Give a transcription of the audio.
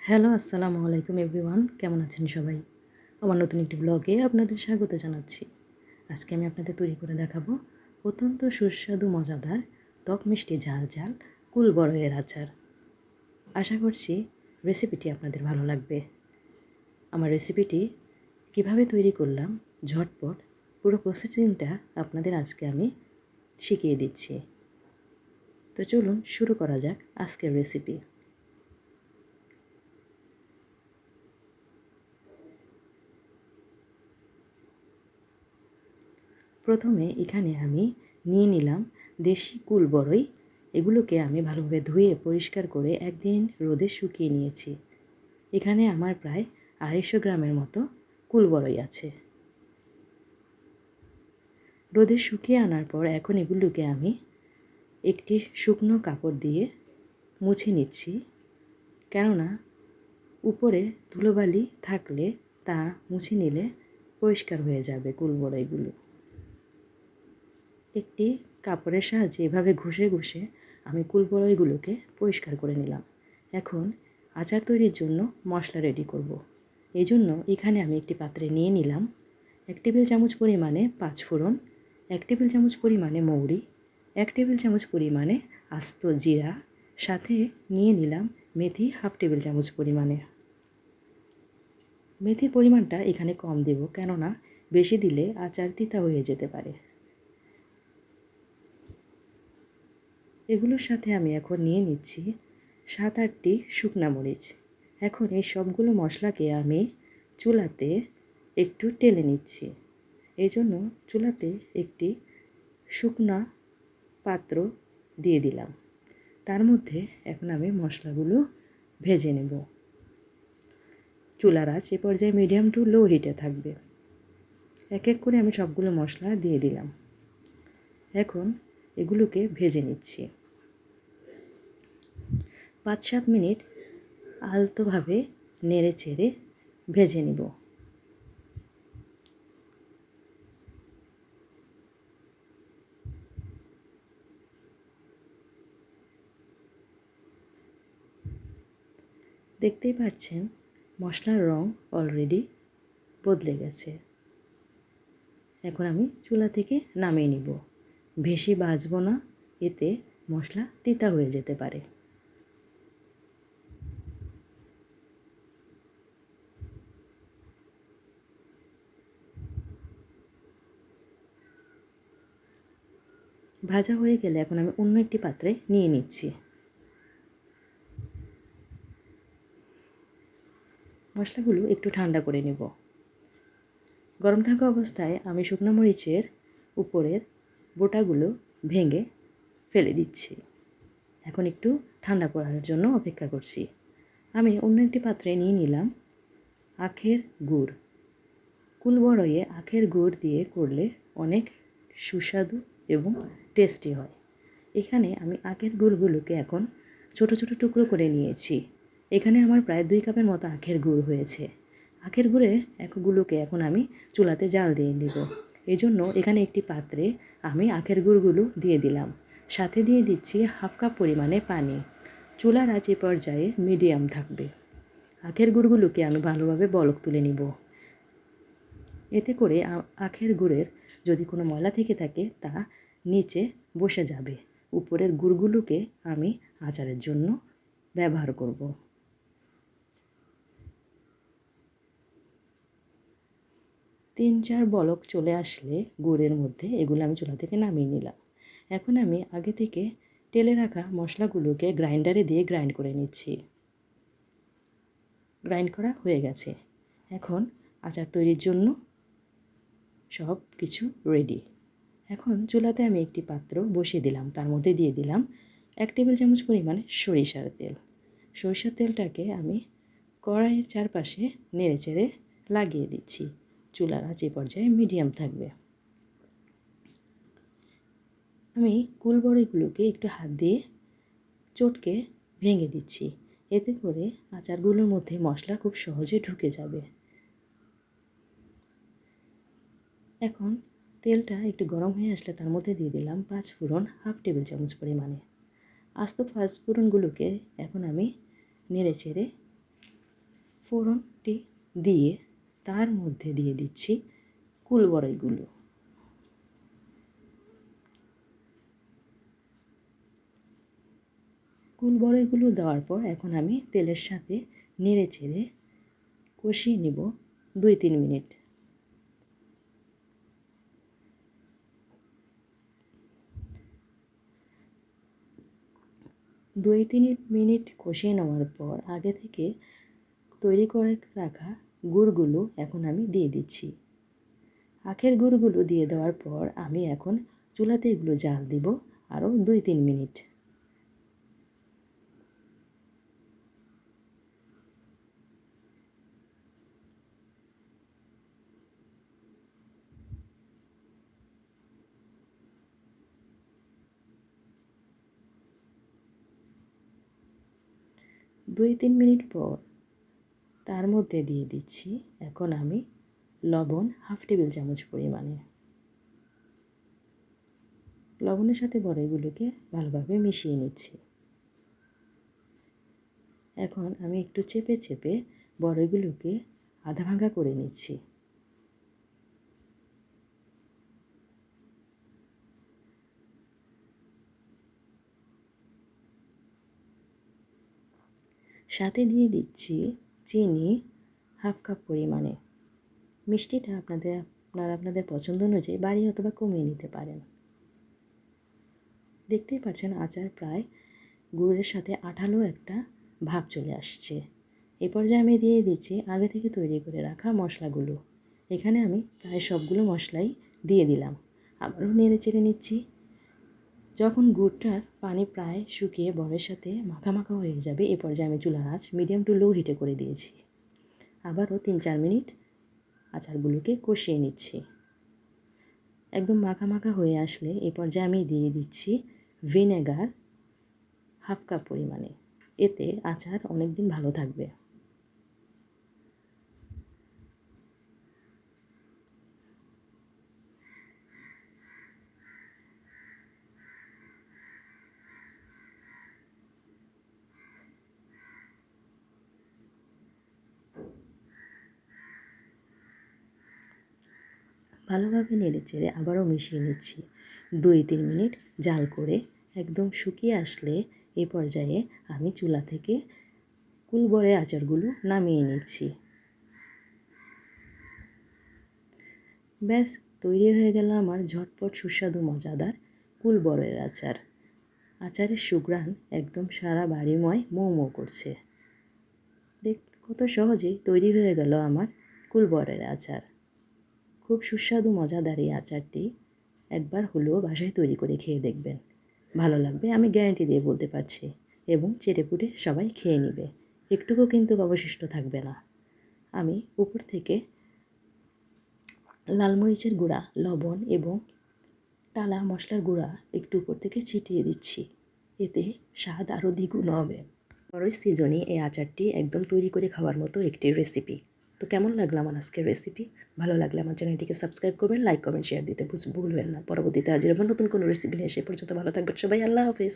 Hello, আসসালামু আলাইকুম everyone. কেমন আছেন সবাই? আমার নতুন একটি ব্লগে আপনাদের স্বাগত জানাচ্ছি। আজকে আমি আপনাদের তৈরি করে দেখাবো অত্যন্ত সুস্বাদু মজাদার টক মিষ্টি ঝাল ঝাল কুল বড়ইয়ের আচার। আশা করছি রেসিপিটি আপনাদের ভালো লাগবে। আমার রেসিপিটি কিভাবে তৈরি করলাম ঝটপট পুরো প্রসেসিংটা আপনাদের আজকে আমি শিখিয়ে দিচ্ছি। তো চলুন শুরু করা যাক আজকের রেসিপি। প্রথমে এখানে আমি নিয়ে নিলাম দেশি কুল বড়ই। এগুলোকে আমি ভালোভাবে ধুয়ে পরিষ্কার করে একদিন রোদে শুকিয়ে নিয়েছি। এখানে আমার প্রায় 250 গ্রামের মতো কুল বড়ই আছে। রোদে শুকিয়ে আনার পর এখন এগুলোকে আমি একটি শুকনো কাপড় দিয়ে মুছে নিচ্ছি, কেননা উপরে ধুলোবালি থাকলে তা মুছে নিলে পরিষ্কার হয়ে যাবে কুল বড়ইগুলো। একটি কাপড়ের সাহায্যে এভাবে ঘষে ঘষে আমি কুল বড়ইগুলোকে পরিষ্কার করে নিলাম। এখন আচার তৈরির জন্য মশলা রেডি করব। এই জন্য এখানে আমি একটি পাত্রে নিয়ে নিলাম 1 টেবিল চামচ পরিমাণে 5 ফোড়ন, 1 টেবিল চামচ পরিমাণে মৌরি, 1 টেবিল চামচ পরিমাণে আস্ত জিরা, সাথে নিয়ে নিলাম মেথি 1/2 টেবিল চামচ পরিমাণে। মেথির পরিমাণটা এখানে কম দেব, কেননা বেশি দিলে আচার তিতা হয়ে যেতে পারে। এগুলোর সাথে আমি এখন নিয়ে নিচ্ছি 7-8টি শুকনা মরিচ। এখন এই সবগুলো মশলাকে আমি চুলাতে একটু টেলে নিচ্ছি। এই জন্য চুলাতে একটি শুকনা পাত্র দিয়ে দিলাম। তার মধ্যে এখন আমি মশলাগুলো ভেজে নেব। চুলার আঁচ এ পর্যায়ে মিডিয়াম টু লো হিটে থাকবে। এক এক করে আমি সবগুলো মশলা দিয়ে দিলাম। এখন এগুলোকে ভেজে নিচ্ছি। 5-7 মিনিট আলতোভাবে নেড়ে চেড়ে ভেজে নিব। দেখতেই পাচ্ছেন মশলার রং অলরেডি বদলে গেছে। এখন আমি চুলা থেকে নামিয়ে নিব। বেশি ভাজবো না, এতে মশলা তিতা হয়ে যেতে পারে। ভাজা হয়ে গেলে এখন আমি অন্য একটি পাত্রে নিয়ে নিচ্ছি। মশলাগুলো একটু ঠান্ডা করে নেব। গরম থাকা অবস্থায় আমি শুকনো মরিচের উপরের বোটাগুলো ভেঙে ফেলে দিচ্ছি। এখন একটু ঠান্ডা করার জন্য অপেক্ষা করছি। আমি অন্য একটি পাত্রে নিয়ে নিলাম আখের গুড়। কুল বড়ইয়ে আখের গুড় দিয়ে করলে অনেক সুস্বাদু এবং টেস্টি হয়। এখানে আমি আখের গুড়গুলোকে এখন ছোট ছোট টুকরো করে নিয়েছি। এখানে আমার প্রায় 2 কাপের মতো আখের গুড় হয়েছে। আখের গুড়ের গুলোকে এখন আমি চুলাতে জাল দিয়ে নিব। এই জন্য এখানে একটি পাত্রে আমি আখের গুড়গুলো দিয়ে দিলাম। সাথে দিয়ে দিচ্ছি 1/2 কাপ পরিমাণে পানি। চুলার আঁচ এ পর্যায়ে মিডিয়াম থাকবে। আখের গুড়গুলোকে আমি ভালোভাবে বলক তুলে নিব। এতে করে আখের গুড়ের যদি কোনো ময়লা থেকে থাকে তা নিচে বসে যাবে। উপরের গুড়গুলোকে আমি আচারের জন্য ব্যবহার করব। তিন চার বলক চলে আসলে গুড়ের মধ্যে এগুলো আমি চুলা থেকে নামিয়ে নিলাম। এখন আমি আগে থেকে টেলে রাখা মশলাগুলোকে গ্রাইন্ডারে দিয়ে গ্রাইন্ড করে নিচ্ছি। গ্রাইন্ড করা হয়ে গেছে। এখন আচার তৈরির জন্য সব কিছু রেডি। এখন চুলাতে আমি একটি পাত্র বসিয়ে দিলাম। তার মধ্যে দিয়ে দিলাম 1 টেবিল চামচ পরিমাণে সরিষার তেল। সরিষার তেলটাকে আমি কড়াইয়ের চারপাশে নেড়েচেড়ে লাগিয়ে দিচ্ছি। চুলার আঁচ এ পর্যায়ে মিডিয়াম থাকবে। আমি কুল বড়িগুলোকে একটু হাত দিয়ে চটকে ভেঙে দিচ্ছি। এতে করে আচারগুলোর মধ্যে মশলা খুব সহজে ঢুকে যাবে। এখন তেলটা একটু গরম হয়ে আসলে তার মধ্যে দিয়ে দিলাম 5 ফোড়ন 1/2 টেবিল চামচ পরিমাণে। আস্ত 5 ফোড়নগুলোকে এখন আমি নেড়ে চেড়ে ফোড়নটি দিয়ে তার মধ্যে দিয়ে দিচ্ছি কুল বড়ইগুলো। কুল বড়ইগুলো দেওয়ার পর এখন আমি তেলের সাথে নেড়ে চেড়ে কষিয়ে নেব 2-3 মিনিট। দুই তিন মিনিট কষিয়ে নেওয়ার পর আগে থেকে তৈরি করে রাখা গুড়গুলো এখন আমি দিয়ে দিচ্ছি। আখের গুড়গুলো দিয়ে দেওয়ার পর আমি এখন চুলাতে এগুলো জাল দিব আরও 2-3 মিনিট। দুই তিন মিনিট পর তার মধ্যে দিয়ে দিচ্ছি এখন আমি লবণ 1/2 টেবিল চামচ পরিমাণে। লবণের সাথে বড়ইগুলোকে ভালোভাবে মিশিয়ে নিচ্ছি। এখন আমি একটু চেপে চেপে বড়ইগুলোকে আধা ভাঙা করে নিচ্ছি। সাথে দিয়ে দিচ্ছি চিনি 1/2 কাপ পরিমাণে। মিষ্টিটা আপনাদের পছন্দ অনুযায়ী বাড়িয়ে অথবা কমিয়ে নিতে পারেন। দেখতেই পাচ্ছেন আচার প্রায় গুড়ের সাথে আঠালো একটা ভাব চলে আসছে। এই পর্যায়ে আমি দিয়ে দিচ্ছি আগে থেকে তৈরি করে রাখা মশলাগুলো। এখানে আমি প্রায় সবগুলো মশলাই দিয়ে দিলাম। আবারও নেড়ে চেড়ে নিচ্ছি। যখন গুড়টার পানি প্রায় শুকিয়ে বড়ের সাথে মাখা মাখা হয়ে যাবে এ পর্যায়ে আমি চুলার আঁচ মিডিয়াম টু লো হিটে করে দিয়েছি। আবারও 3-4 মিনিট আচারগুলোকে কষিয়ে নিচ্ছি। একদম মাখা মাখা হয়ে আসলে এ পর্যায়ে আমি দিয়ে দিচ্ছি ভিনেগার 1/2 কাপ পরিমাণে। এতে আচার অনেক দিন ভালো থাকবে। ভালোভাবে নেড়েচেড়ে আবারও মিশিয়ে নিচ্ছি। 2-3 মিনিট জাল করে একদম শুকিয়ে আসলে এই পর্যায়ে আমি চুলা থেকে কুলবড়ের আচারগুলো নামিয়ে নিচ্ছি। ব্যাস তৈরি হয়ে গেল আমার ঝটপট সুস্বাদু মজাদার কুলবড়ের আচার। আচারের সুঘ্রাণ একদম সারা বাড়িময় মৌ মৌ করছে। কত সহজেই তৈরি হয়ে গেল আমার কুলবড়ের আচার। খুব সুস্বাদু মজাদার এই আচারটি একবার হলেও বাসায় তৈরি করে খেয়ে দেখবেন, ভালো লাগবে আমি গ্যারান্টি দিয়ে বলতে পারছি। এবং চেটেপুটে সবাই খেয়ে নেবে, একটুকুও কিন্তু অবশিষ্ট থাকবে না। আমি উপর থেকে লাল মরিচের গুঁড়া, লবণ এবং টালা মশলার গুঁড়া একটু উপর থেকে ছিটিয়ে দিচ্ছি। এতে স্বাদ আরও দ্বিগুণ হবে। বড়ই সিজনে এই আচারটি একদম তৈরি করে খাওয়ার মতো একটি রেসিপি। তো কেমন লাগলো আমার আজকের রেসিপি? ভালো লাগলে আমার চ্যানেলটিকে সাবস্ক্রাইব করবেন, লাইক কমেন্ট শেয়ার দিতে ভুলবেন না। পরবর্তীতে হাজির হব নতুন কোনো রেসিপি নিয়ে। সে পর্যন্ত ভালো থাকবেন সবাই। আল্লাহ হাফেজ।